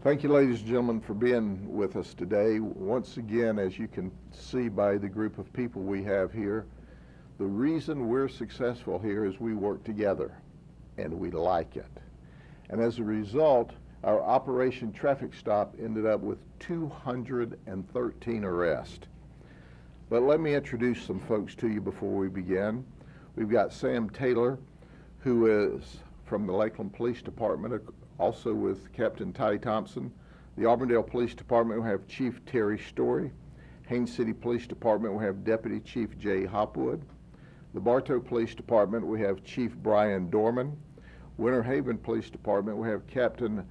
Thank you, ladies and gentlemen, for being with us today. Once again, as you can see by the group of people we have here, the reason we're successful here is we work together, and we like it. And as a result, our Operation Traffic Stop ended up with 213 arrests. But let me introduce some folks to you before we begin. We've got Sam Taylor, who is from the Lakeland Police Department, also with Captain Ty Thompson. The Auburndale Police Department will have Chief Terry Story. Haines City Police Department will have Deputy Chief Jay Hopwood. The Bartow Police Department will have Chief Brian Dorman. Winter Haven Police Department will have Captain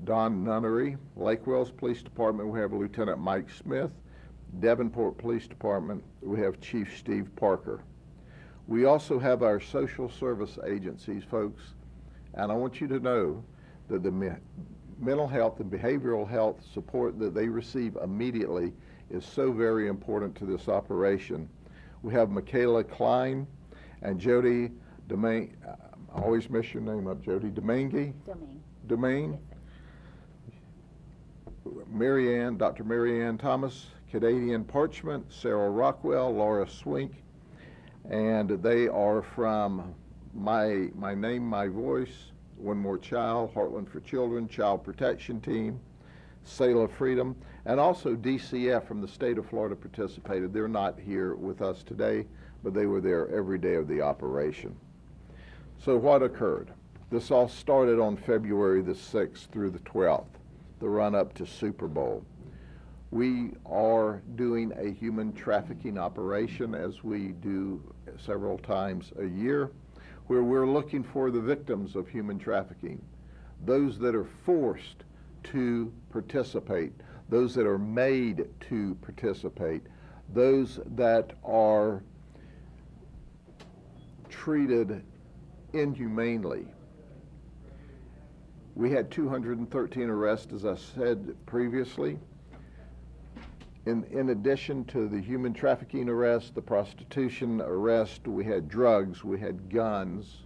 Don Nunnery. Lake Wells Police Department will have Lieutenant Mike Smith. Devonport Police Department will have Chief Steve Parker. We also have our social service agencies, folks, and I want you to know that the mental health and behavioral health support that they receive immediately is so very important to this operation. We have Michaela Klein and Jody Domingue. I always mess your name up, Jody. Domingue? Domingue. Marianne, Dr. Marianne Thomas, Canadian Parchment, Sarah Rockwell, Laura Swink, and they are from My Name, My Voice, One More Child, Heartland for Children, Child Protection Team, Sail of Freedom, and also DCF from the state of Florida participated. They're not here with us today, but they were there every day of the operation. So what occurred? This all started on February the 6th through the 12th, the run up to Super Bowl. We are doing a human trafficking operation, as we do several times a year, where we're looking for the victims of human trafficking, those that are forced to participate, those that are made to participate, those that are treated inhumanely. We had 213 arrests, as I said previously. In addition to the human trafficking arrest, the prostitution arrest, we had drugs, we had guns,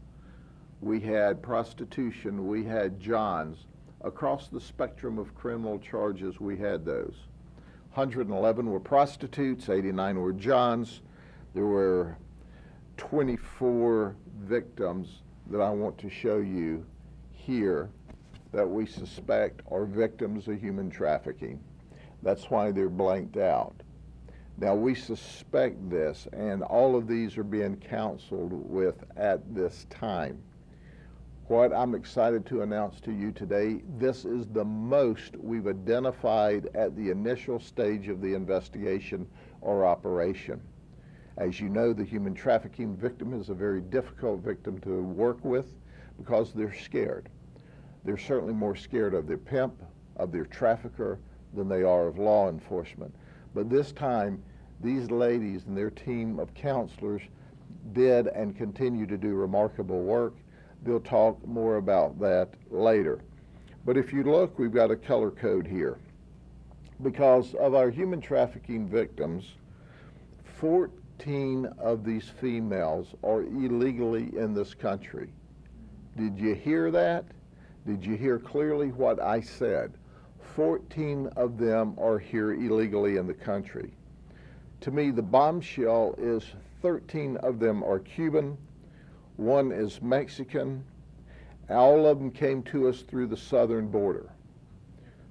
we had prostitution, we had johns. Across the spectrum of criminal charges, we had those. 111 were prostitutes, 89 were johns. There were 24 victims that I want to show you here that we suspect are victims of human trafficking. That's why they're blanked out. Now, we suspect this, and all of these are being counseled with at this time. What I'm excited to announce to you today, this is the most we've identified at the initial stage of the investigation or operation. As you know, the human trafficking victim is a very difficult victim to work with because they're scared. They're certainly more scared of their pimp, of their trafficker, than they are of law enforcement. But this time, these ladies and their team of counselors did and continue to do remarkable work. They'll talk more about that later. But if you look, we've got a color code here. Because of our human trafficking victims, 14 of these females are illegally in this country. Did you hear that? Did you hear clearly what I said? 14 of them are here illegally in the country. To me, the bombshell is 13 of them are Cuban, one is Mexican. All of them came to us through the southern border.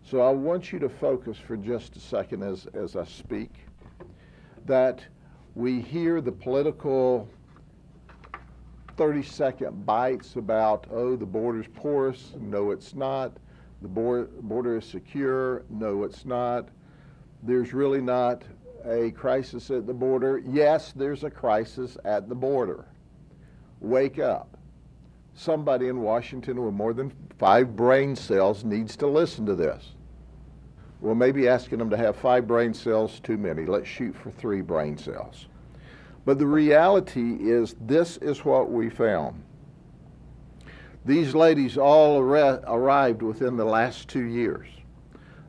So I want you to focus for just a second as I speak, that we hear the political 30-second bites about, oh, the border's porous. No, it's not. The border is secure. No, it's not. There's really not a crisis at the border. Yes, there's a crisis at the border. Wake up. Somebody in Washington with more than 5 brain cells needs to listen to this. Well, maybe asking them to have 5 brain cells too many. Let's shoot for 3 brain cells. But the reality is, this is what we found. These ladies all arrived within the last 2 years.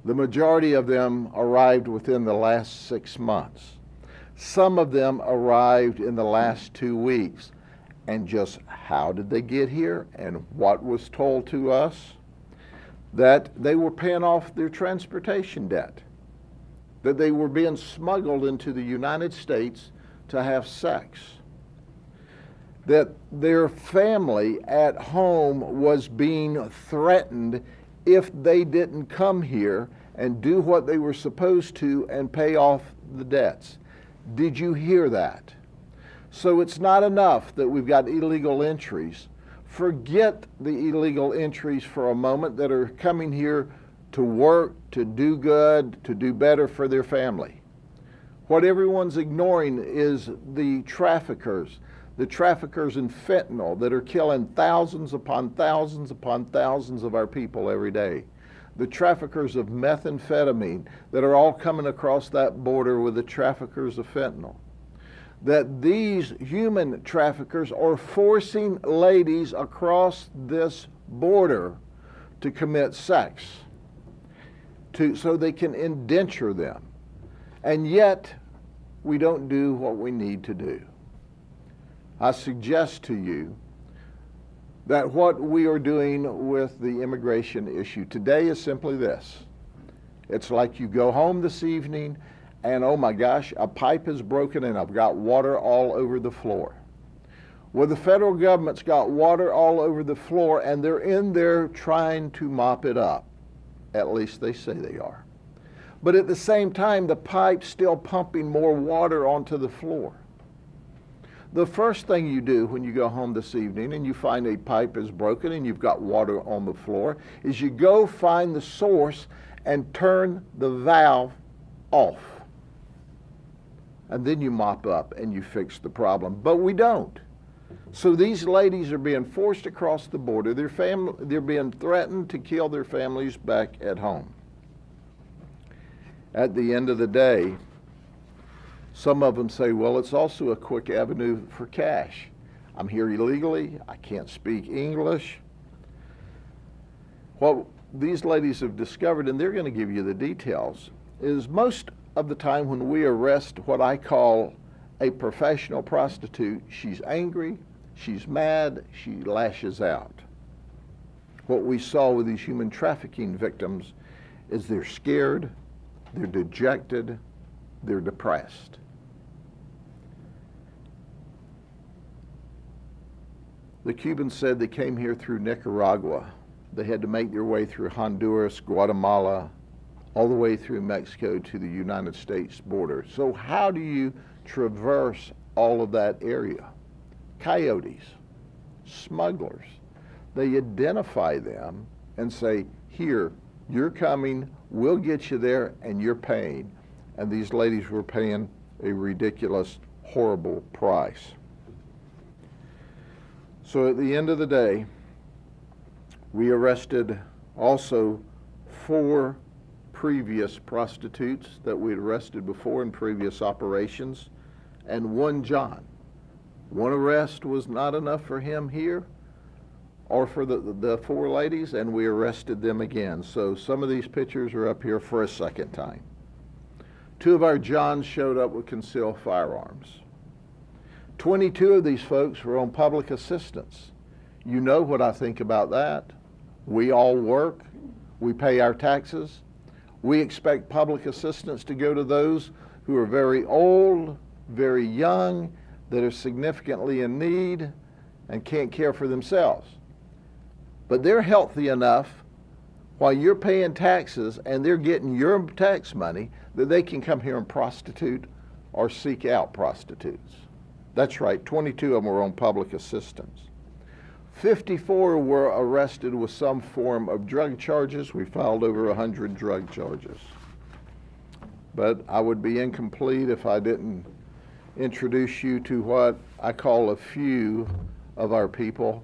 The majority of them arrived within the last 6 months. Some of them arrived in the last 2 weeks. And just how did they get here and what was told to us? that they were paying off their transportation debt, that they were being smuggled into the United States to have sex, that their family at home was being threatened if they didn't come here and do what they were supposed to and pay off the debts. Did you hear that? So it's not enough that we've got illegal entries. Forget the illegal entries for a moment that are coming here to work, to do good, to do better for their family. What everyone's ignoring is the traffickers in fentanyl that are killing thousands upon thousands upon thousands of our people every day. The traffickers of methamphetamine that are all coming across that border with the traffickers of fentanyl. That these human traffickers are forcing ladies across this border to commit sex so they can indenture them. And yet, we don't do what we need to do. I suggest to you that what we are doing with the immigration issue today is simply this. It's like you go home this evening and, oh my gosh, a pipe is broken and I've got water all over the floor. Well, the federal government's got water all over the floor and they're in there trying to mop it up. At least they say they are. But at the same time, the pipe's still pumping more water onto the floor. The first thing you do when you go home this evening and you find a pipe is broken and you've got water on the floor is you go find the source and turn the valve off. And then you mop up and you fix the problem. But we don't. So these ladies are being forced across the border. They're being threatened to kill their families back at home. At the end of the day, some of them say, well, it's also a quick avenue for cash. I'm here illegally. I can't speak English. What these ladies have discovered, and they're going to give you the details, is most of the time when we arrest what I call a professional prostitute, she's angry, she's mad, she lashes out. What we saw with these human trafficking victims is they're scared, they're dejected, they're depressed. The Cubans said they came here through Nicaragua. They had to make their way through Honduras, Guatemala, all the way through Mexico to the United States border. So how do you traverse all of that area? Coyotes, smugglers. They identify them and say, here, you're coming, we'll get you there, and you're paying. And these ladies were paying a ridiculous, horrible price. So at the end of the day, we arrested also 4 previous prostitutes that we had arrested before in previous operations, and 1 John. One arrest was not enough for him here or for the 4 ladies, and we arrested them again. So some of these pictures are up here for a second time. 2 of our Johns showed up with concealed firearms. 22 of these folks were on public assistance. You know what I think about that. We all work. We pay our taxes. We expect public assistance to go to those who are very old, very young, that are significantly in need and can't care for themselves. But they're healthy enough while you're paying taxes and they're getting your tax money that they can come here and prostitute or seek out prostitutes. That's right, 22 of them were on public assistance. 54 were arrested with some form of drug charges. We filed over 100 drug charges. But I would be incomplete if I didn't introduce you to what I call a few of our people.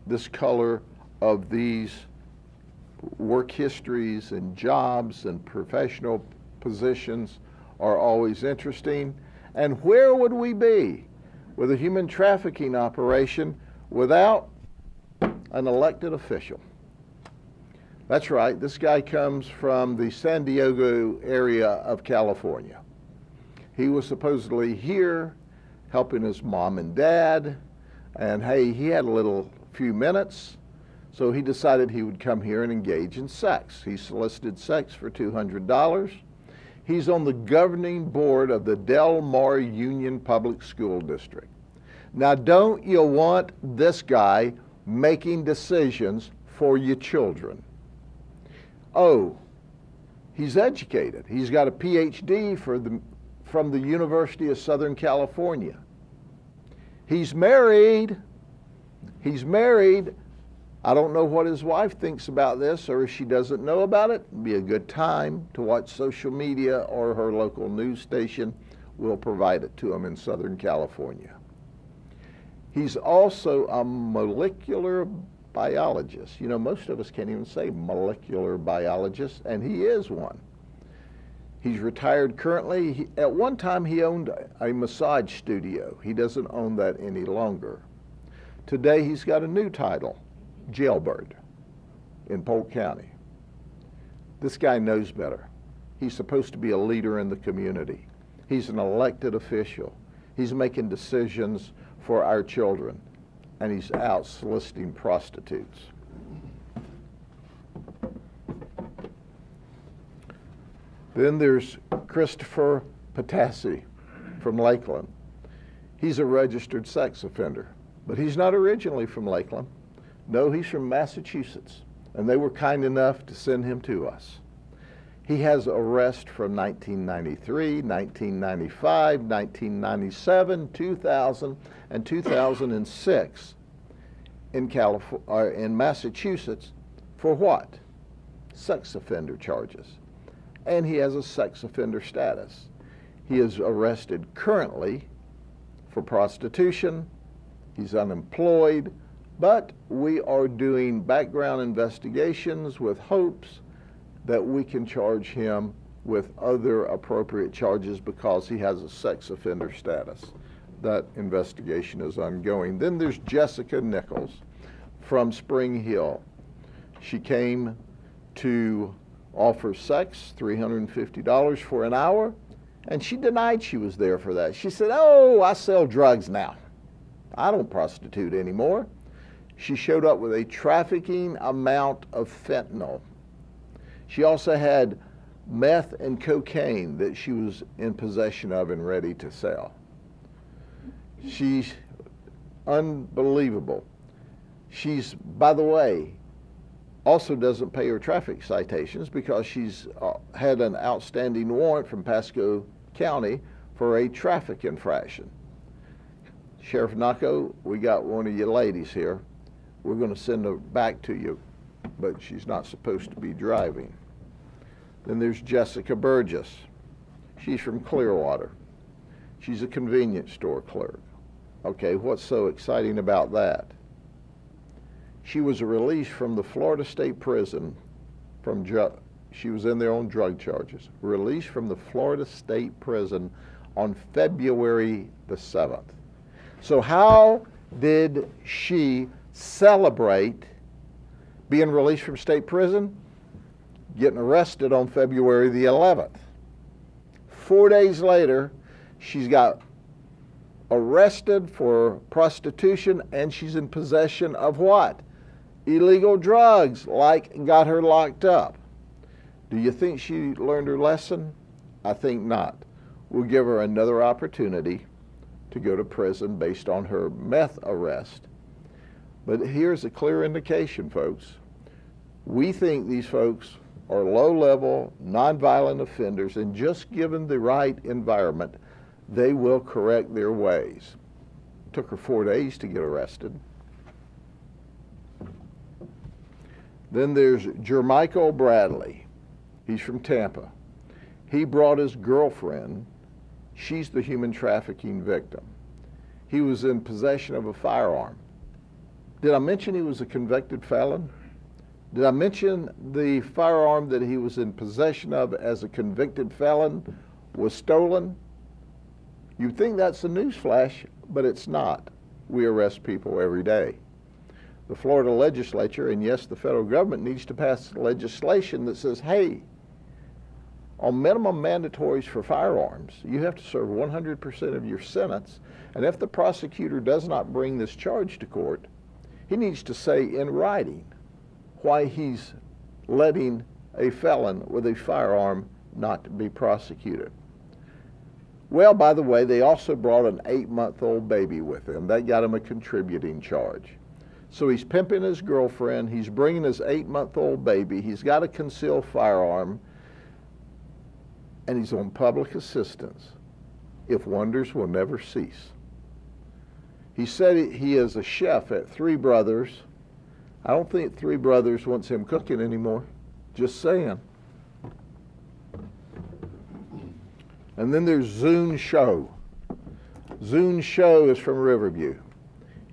This color of these work histories and jobs and professional positions are always interesting. And where would we be with a human trafficking operation without an elected official? That's right, this guy comes from the San Diego area of California. He was supposedly here helping his mom and dad, and hey, he had a few minutes, So he decided he would come here and engage in sex. He solicited sex for $200. He's on the governing board of the Del Mar Union Public School District. Now, don't you want this guy making decisions for your children? Oh, he's educated. He's got a PhD from the University of Southern California. He's married. He's married. I don't know what his wife thinks about this, or if she doesn't know about it. It'd be a good time to watch social media, or her local news station will provide it to him in Southern California. He's also a molecular biologist. You know, most of us can't even say molecular biologist, and he is one. He's retired currently. At one time, he owned a massage studio. He doesn't own that any longer. Today, he's got a new title, jailbird in Polk County. This guy knows better. He's supposed to be a leader in the community. He's an elected official. He's making decisions for our children, and he's out soliciting prostitutes. Then there's Christopher Patassi from Lakeland. He's a registered sex offender, but he's not originally from Lakeland. No, he's from Massachusetts, and they were kind enough to send him to us. He has arrests from 1993, 1995, 1997, 2000, and 2006 in Massachusetts for what? Sex offender charges. And he has a sex offender status. He is arrested currently for prostitution. He's unemployed, but we are doing background investigations with hopes that we can charge him with other appropriate charges because he has a sex offender status. That investigation is ongoing. Then there's Jessica Nichols from Spring Hill. She came to offer sex, $350 for an hour, and she denied she was there for that. She said, "Oh, I sell drugs now. I don't prostitute anymore." She showed up with a trafficking amount of fentanyl. She also had meth and cocaine that she was in possession of and ready to sell. She's unbelievable. She's, by the way, also doesn't pay her traffic citations because she's had an outstanding warrant from Polk County for a traffic infraction. Sheriff Naco, we got one of you ladies here. We're going to send her back to you, but she's not supposed to be driving. Then there's Jessica Burgess. She's from Clearwater. She's a convenience store clerk. Okay, what's so exciting about that? She was released from the Florida State Prison she was in there on drug charges. Released from the Florida State Prison on February the 7th. So how did she celebrate being released from state prison? Getting arrested on February the 11th. 4 days later, she's got arrested for prostitution, and she's in possession of what? Illegal drugs, like got her locked up. Do you think she learned her lesson? I think not. We'll give her another opportunity to go to prison based on her meth arrest. But here's a clear indication, folks. We think these folks are low-level, nonviolent offenders, and just given the right environment, they will correct their ways. It took her 4 days to get arrested. Then there's Jermichael Bradley. He's from Tampa. He brought his girlfriend. She's the human trafficking victim. He was in possession of a firearm. Did I mention he was a convicted felon? Did I mention the firearm that he was in possession of as a convicted felon was stolen? You'd think that's a newsflash, but it's not. We arrest people every day. The Florida legislature, and yes, the federal government, needs to pass legislation that says, hey, on minimum mandatories for firearms, you have to serve 100% of your sentence, and if the prosecutor does not bring this charge to court, he needs to say in writing why he's letting a felon with a firearm not be prosecuted. Well, by the way, they also brought an 8-month-old baby with him. That got him a contributing charge. So he's pimping his girlfriend, he's bringing his 8-month-old baby, he's got a concealed firearm, and he's on public assistance. If wonders will never cease. He said he is a chef at Three Brothers. I don't think Three Brothers wants him cooking anymore. Just saying. And then there's Zune Show. Zune Show is from Riverview.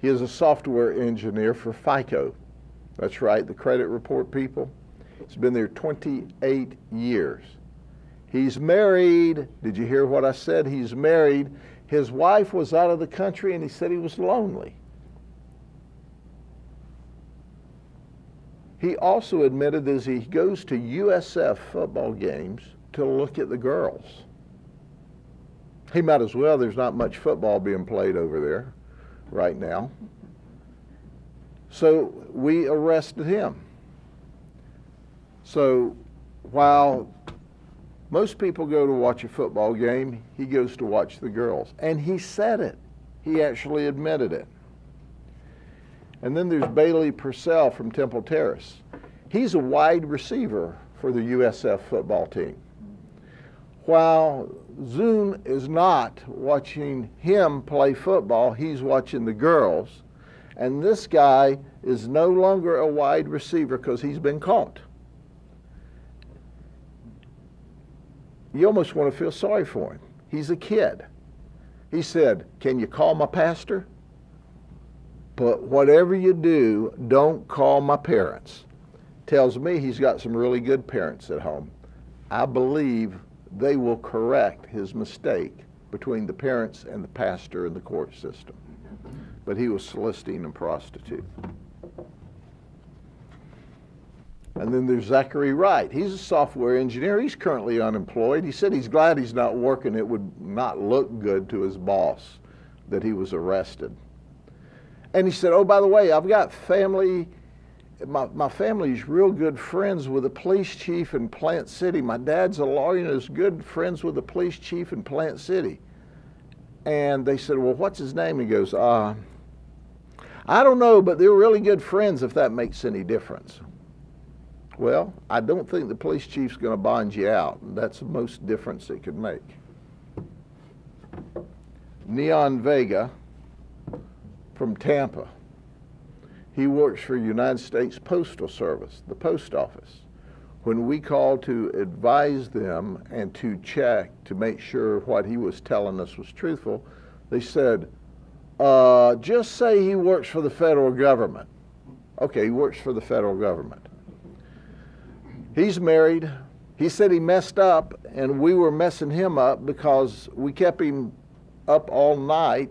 He is a software engineer for FICO. That's right, the credit report people. He's been there 28 years. He's married. Did you hear what I said? He's married. His wife was out of the country and he said he was lonely. He also admitted that he goes to USF football games to look at the girls. He might as well. There's not much football being played over there right now. So we arrested him. So while most people go to watch a football game, he goes to watch the girls. And he said it. He actually admitted it. And then there's Bailey Purcell from Temple Terrace. He's a wide receiver for the USF football team. While Zune is not watching him play football, he's watching the girls. And this guy is no longer a wide receiver because he's been caught. You almost want to feel sorry for him. He's a kid. He said, "Can you call my pastor? But whatever you do, don't call my parents." Tells me he's got some really good parents at home. I believe they will correct his mistake between the parents and the pastor and the court system. But he was soliciting a prostitute. And then there's Zachary Wright. He's a software engineer. He's currently unemployed. He said he's glad he's not working. It would not look good to his boss that he was arrested. And he said, "Oh, by the way, I've got family. My family's real good friends with the police chief in Plant City. My dad's a lawyer and is good friends with the police chief in Plant City." And they said, "Well, what's his name?" He goes, "I don't know, but they're really good friends if that makes any difference." Well, I don't think the police chief's going to bond you out. That's the most difference it could make. Neon Vega from Tampa. He works for United States Postal Service, the post office. When we called to advise them and to check to make sure what he was telling us was truthful, they said, "Just say he works for the federal government." Okay, he works for the federal government. He's married. He said he messed up, and we were messing him up because we kept him up all night.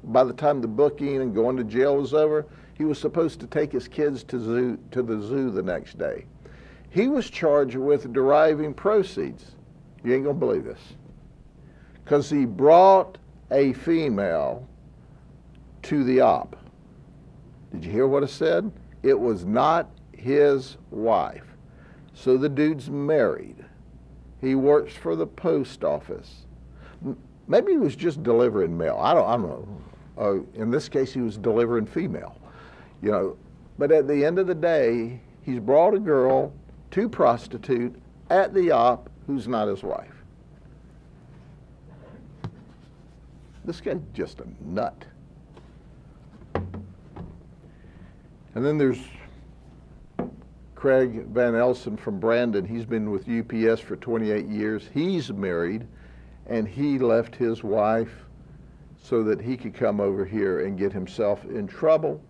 By the time the booking and going to jail was over, he was supposed to take his kids to the zoo the next day. He was charged with deriving proceeds. You ain't gonna believe this. Because he brought a female to the op. Did you hear what I said? It was not his wife. So the dude's married. He works for the post office. Maybe he was just delivering mail. I don't know. In this case, he was delivering female. You know, but at the end of the day, he's brought a girl to prostitute at the op who's not his wife. This guy's just a nut. And then there's Craig Van Elsen from Brandon. He's been with UPS for 28 years. He's married, and he left his wife so that he could come over here and get himself in trouble.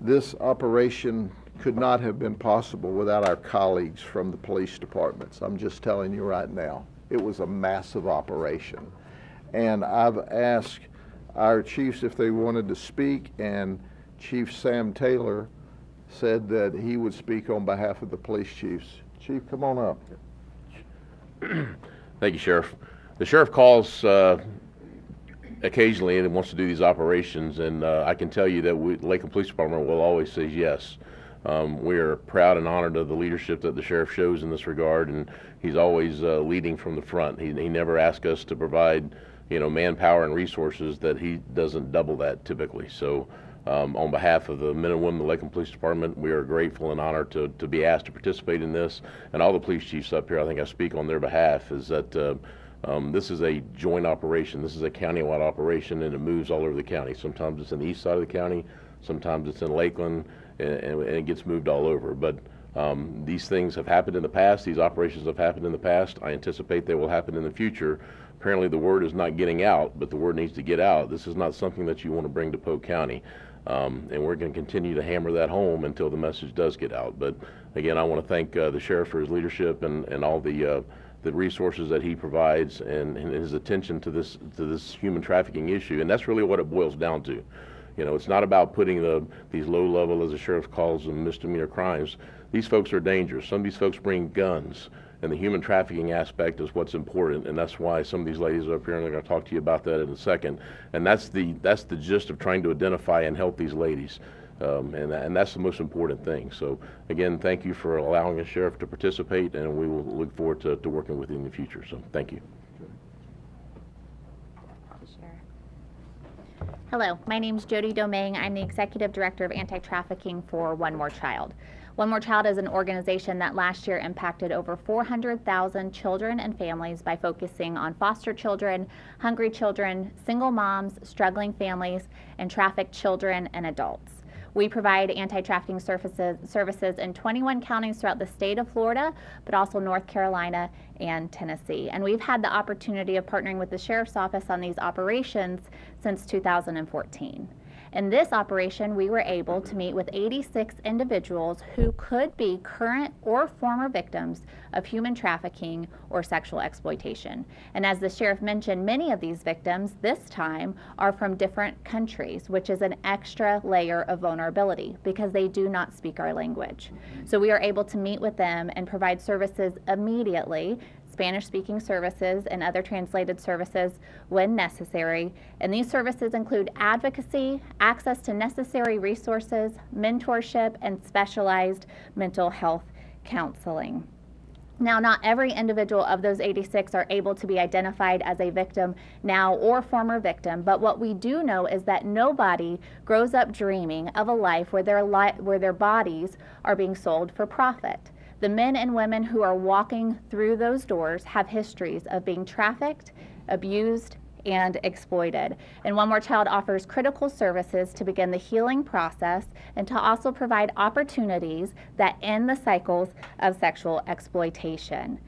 This operation could not have been possible without our colleagues from the police departments. I'm just telling you right now, it was a massive operation. And I've asked our chiefs if they wanted to speak, and Chief Sam Taylor said that he would speak on behalf of the police chiefs. Chief, come on up. Thank you, Sheriff. The sheriff calls occasionally and wants to do these operations, and I can tell you that Lakeland Police Department will always say yes. We are proud and honored of the leadership that the sheriff shows in this regard, and he's always leading from the front. He never asks us to provide, manpower and resources that he doesn't double that typically. So on behalf of the men and women of the Lakeland Police Department, we are grateful and honored to be asked to participate in this. And all the police chiefs up here, I think I speak on their behalf, is that this is a joint operation. This is a county-wide operation, and it moves all over the county. Sometimes it's in the east side of the county, sometimes it's in Lakeland, and it gets moved all over. But these things have happened in the past. These operations have happened in the past. I anticipate they will happen in the future. Apparently the word is not getting out, but the word needs to get out. This is not something that you want to bring to Polk County. And we're going to continue to hammer that home until the message does get out. But again, I want to thank the sheriff for his leadership and all the resources that he provides and his attention to this human trafficking issue. And that's really what it boils down to. It's not about putting these low level, as the sheriff calls them, misdemeanor crimes. These folks are dangerous. Some of these folks bring guns, and the human trafficking aspect is what's important, and that's why some of these ladies are up here, and they're going to talk to you about that in a second. And that's the gist of trying to identify and help these ladies, and that's the most important thing. So again, thank you for allowing the sheriff to participate, and we will look forward to working with you in the future. So thank you. Hello, my name is Jody Domingue. I'm the Executive Director of Anti-Trafficking for One More Child. One More Child is an organization that last year impacted over 400,000 children and families by focusing on foster children, hungry children, single moms, struggling families, and trafficked children and adults. We provide anti-trafficking services in 21 counties throughout the state of Florida, but also North Carolina and Tennessee. And we've had the opportunity of partnering with the Sheriff's Office on these operations since 2014. In this operation, we were able to meet with 86 individuals who could be current or former victims of human trafficking or sexual exploitation. And as the sheriff mentioned, many of these victims this time are from different countries, which is an extra layer of vulnerability because they do not speak our language. So we are able to meet with them and provide services immediately, Spanish-speaking services and other translated services when necessary. And these services include advocacy, access to necessary resources, mentorship, and specialized mental health counseling. Now, not every individual of those 86 are able to be identified as a victim now or former victim, but what we do know is that nobody grows up dreaming of a life where their bodies are being sold for profit. The men and women who are walking through those doors have histories of being trafficked, abused, and exploited. And One More Child offers critical services to begin the healing process and to also provide opportunities that end the cycles of sexual exploitation.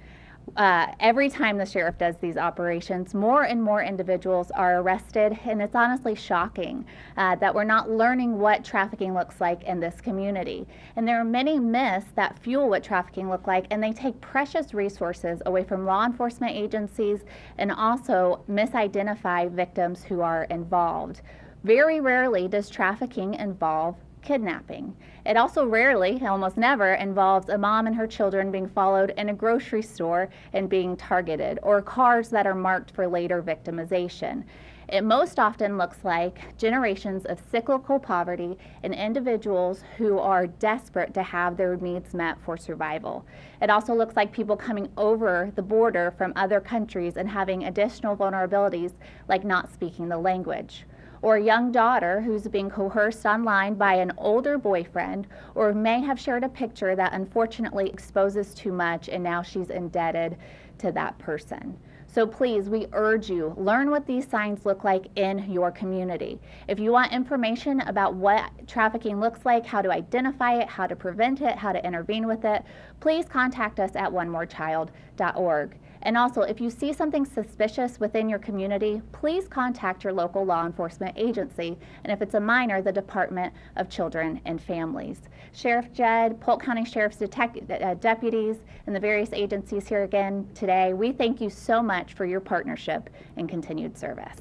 Every time the sheriff does these operations, more and more individuals are arrested, and it's honestly shocking that we're not learning what trafficking looks like in this community. And there are many myths that fuel what trafficking looks like, and they take precious resources away from law enforcement agencies and also misidentify victims who are involved. Very rarely does trafficking involve kidnapping. It also rarely, almost never, involves a mom and her children being followed in a grocery store and being targeted, or cars that are marked for later victimization. It most often looks like generations of cyclical poverty and individuals who are desperate to have their needs met for survival. It also looks like people coming over the border from other countries and having additional vulnerabilities like not speaking the language. Or a young daughter who's being coerced online by an older boyfriend, or may have shared a picture that unfortunately exposes too much and now she's indebted to that person. So please, we urge you, learn what these signs look like in your community. If you want information about what trafficking looks like, how to identify it, how to prevent it, how to intervene with it, please contact us at onemorechild.org. And also, if you see something suspicious within your community, please contact your local law enforcement agency, and if it's a minor, the Department of Children and Families. Sheriff Judd, Polk County Sheriff's deputies, and the various agencies here again today, we thank you so much for your partnership and continued service.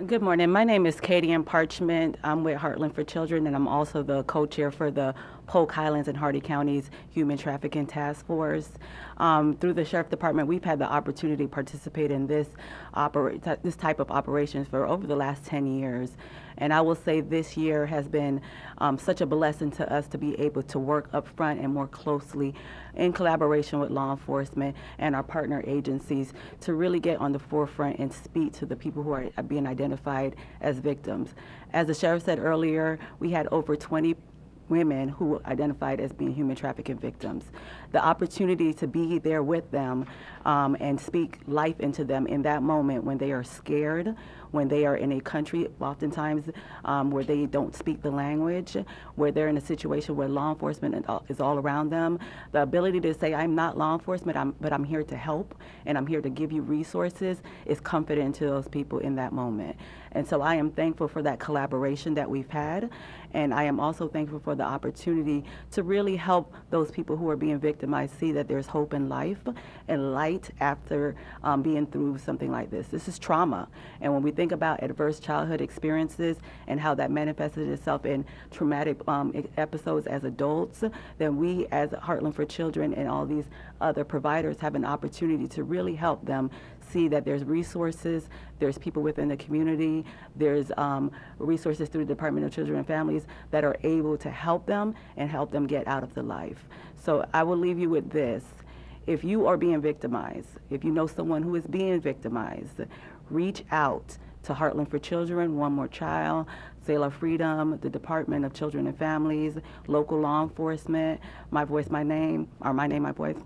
Good morning. My name is Katie Ann Parchment. I'm with Heartland for Children, and I'm also the co-chair for the Polk, Highlands, and Hardy Counties Human Trafficking Task Force. Through the Sheriff Department, we've had the opportunity to participate in this type of operations for over the last 10 years. And I will say this year has been such a blessing to us to be able to work up front and more closely in collaboration with law enforcement and our partner agencies to really get on the forefront and speak to the people who are being identified as victims. As the sheriff said earlier, we had over 20 women who identified as being human trafficking victims. The opportunity to be there with them and speak life into them in that moment when they are scared, when they are in a country oftentimes where they don't speak the language, where they're in a situation where law enforcement is all around them. The ability to say, I'm not law enforcement, but I'm here to help and I'm here to give you resources is comforting to those people in that moment. And so I am thankful for that collaboration that we've had. And I am also thankful for the opportunity to really help those people who are being victimized see that there's hope in life and light after being through something like this. This is trauma. And when we think about adverse childhood experiences and how that manifested itself in traumatic episodes as adults, then we as Heartland for Children and all these other providers have an opportunity to really help them see that there's resources, there's people within the community, there's resources through the Department of Children and Families that are able to help them and help them get out of the life. So I will leave you with this. If you are being victimized, if you know someone who is being victimized, reach out to Heartland for Children, One More Child, Sail Our Freedom, the Department of Children and Families, local law enforcement, My Voice, My Name, or My Name, My Voice,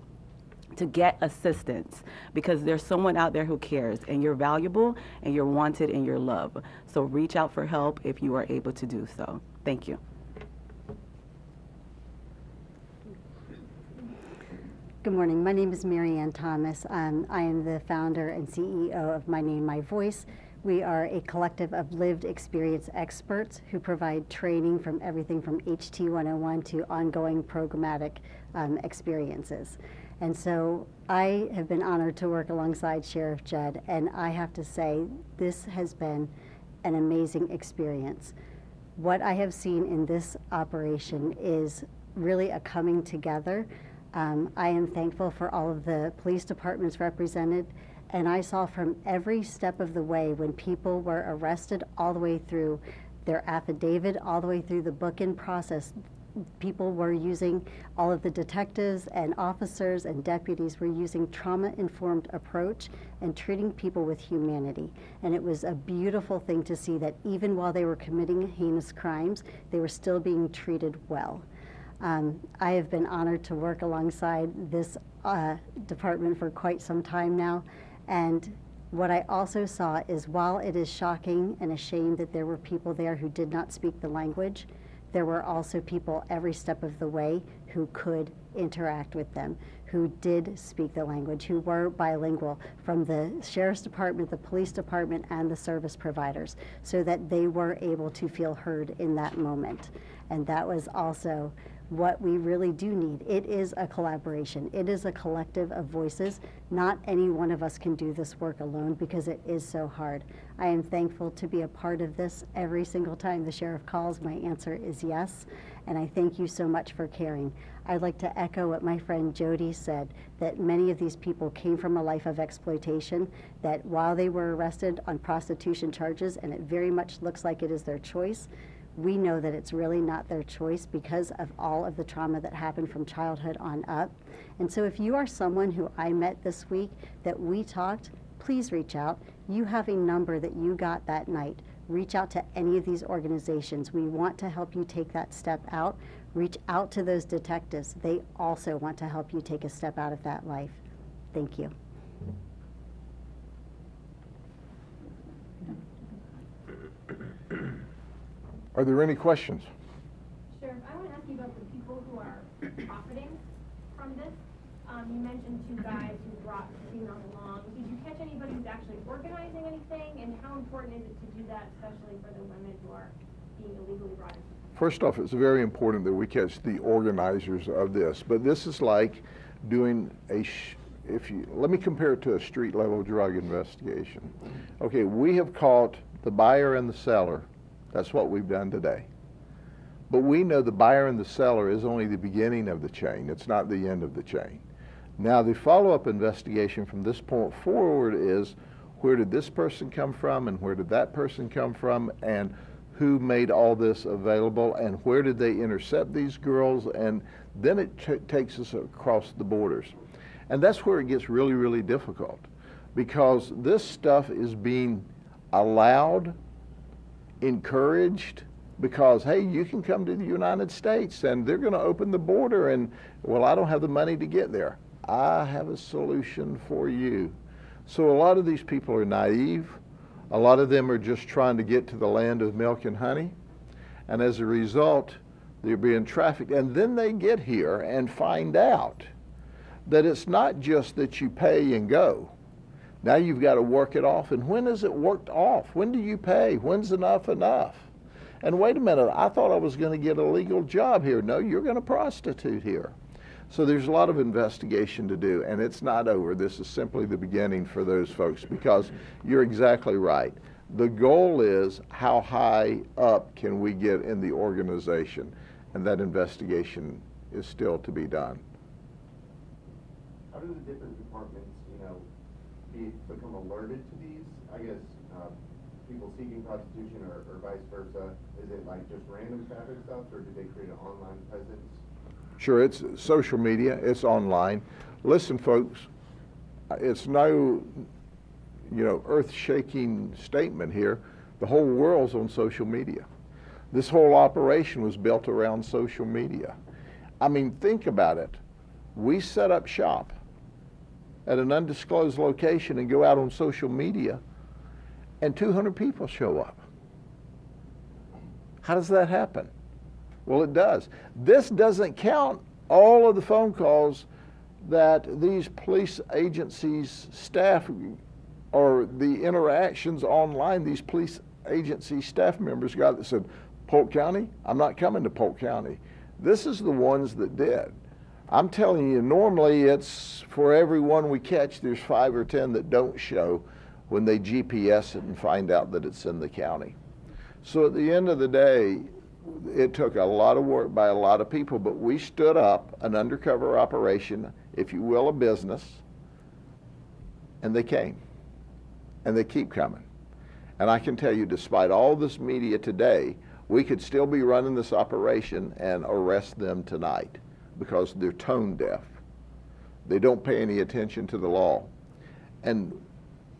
to get assistance, because there's someone out there who cares, and you're valuable and you're wanted and you're loved. So reach out for help if you are able to do so. Thank you. Good morning. My name is Mary Ann Thomas. I am the founder and CEO of My Name, My Voice. We are a collective of lived experience experts who provide training from everything from HT 101 to ongoing programmatic experiences. And so I have been honored to work alongside Sheriff Judd, and I have to say this has been an amazing experience. What I have seen in this operation is really a coming together. I am thankful for all of the police departments represented, and I saw from every step of the way when people were arrested all the way through their affidavit, all the way through the book-in process, people were using, all of the detectives and officers and deputies were using trauma-informed approach and treating people with humanity. And it was a beautiful thing to see that even while they were committing heinous crimes, they were still being treated well. I have been honored to work alongside this department for quite some time now. And what I also saw is, while it is shocking and a shame that there were people there who did not speak the language, there were also people every step of the way who could interact with them, who did speak the language, who were bilingual, from the Sheriff's Department, the Police Department, and the service providers, so that they were able to feel heard in that moment. And that was also what we really do need. It is a collaboration. It is a collective of voices. Not any one of us can do this work alone because it is so hard. I am thankful to be a part of this. Every single time the sheriff calls, my answer is yes, and I thank you so much for caring. I'd like to echo what my friend Jody said, that many of these people came from a life of exploitation, that while they were arrested on prostitution charges, and it very much looks like it is their choice, we know that it's really not their choice because of all of the trauma that happened from childhood on up. And so if you are someone who I met this week that we talked, please reach out. You have a number that you got that night. Reach out to any of these organizations. We want to help you take that step out. Reach out to those detectives. They also want to help you take a step out of that life. Thank you. Are there any questions? Sheriff, I want to ask you about the people who are profiting from this. You mentioned 2 guys who brought females along. Did you catch anybody who's actually organizing anything? And how important is it to do that, especially for the women who are being illegally brought in? First off, it's very important that we catch the organizers of this. But this is like doing let me compare it to a street level drug investigation. Okay, we have caught the buyer and the seller. That's what we've done today. But we know the buyer and the seller is only the beginning of the chain. It's not the end of the chain. Now, the follow-up investigation from this point forward is, where did this person come from, and where did that person come from, and who made all this available, and where did they intercept these girls, and then it takes us across the borders. And that's where it gets really, really difficult, because this stuff is being allowed, encouraged, because, hey, you can come to the United States and they're going to open the border, and, well, I don't have the money to get there. I have a solution for you. So a lot of these people are naive. A lot of them are just trying to get to the land of milk and honey. And as a result, they're being trafficked. And then they get here and find out that it's not just that you pay and go. Now you've got to work it off. And when is it worked off? When do you pay? When's enough enough? And wait a minute, I thought I was going to get a legal job here. No, you're going to prostitute here. So there's a lot of investigation to do, and it's not over. This is simply the beginning for those folks, because you're exactly right. The goal is, how high up can we get in the organization? And that investigation is still to be done. How do the different departments, become alerted to these? I guess people seeking prostitution or vice versa. Is it like just random traffic stops, or do they create an online presence? Sure, it's social media, it's online. Listen, folks, it's no, earth-shaking statement here. The whole world's on social media. This whole operation was built around social media. I mean, think about it. We set up shop at an undisclosed location and go out on social media, and 200 people show up. How does that happen? Well, it does. This doesn't count all of the phone calls that these police agencies staff, or the interactions online these police agency staff members got that said, Polk County, I'm not coming to Polk County. This is the ones that did. I'm telling you, normally it's for every one we catch, there's 5 or 10 that don't show when they GPS it and find out that it's in the county. So at the end of the day, it took a lot of work by a lot of people, but we stood up an undercover operation, if you will, a business, and they came, and they keep coming. And I can tell you, despite all this media today, we could still be running this operation and arrest them tonight, because they're tone deaf. They don't pay any attention to the law, and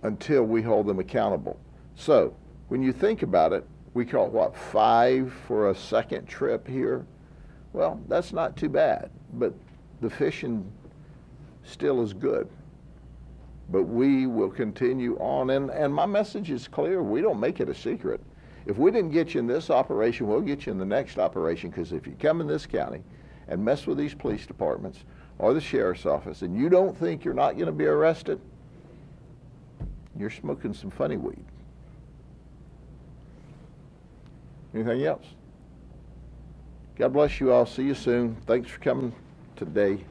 until we hold them accountable. So when you think about it, we caught, what, 5 for a second trip here? Well, that's not too bad, but the fishing still is good. But we will continue on, and my message is clear. We don't make it a secret. If we didn't get you in this operation, we'll get you in the next operation, because if you come in this county and mess with these police departments or the sheriff's office, and you don't think you're not going to be arrested, you're smoking some funny weed. Anything else? God bless you all. See you soon. Thanks for coming today.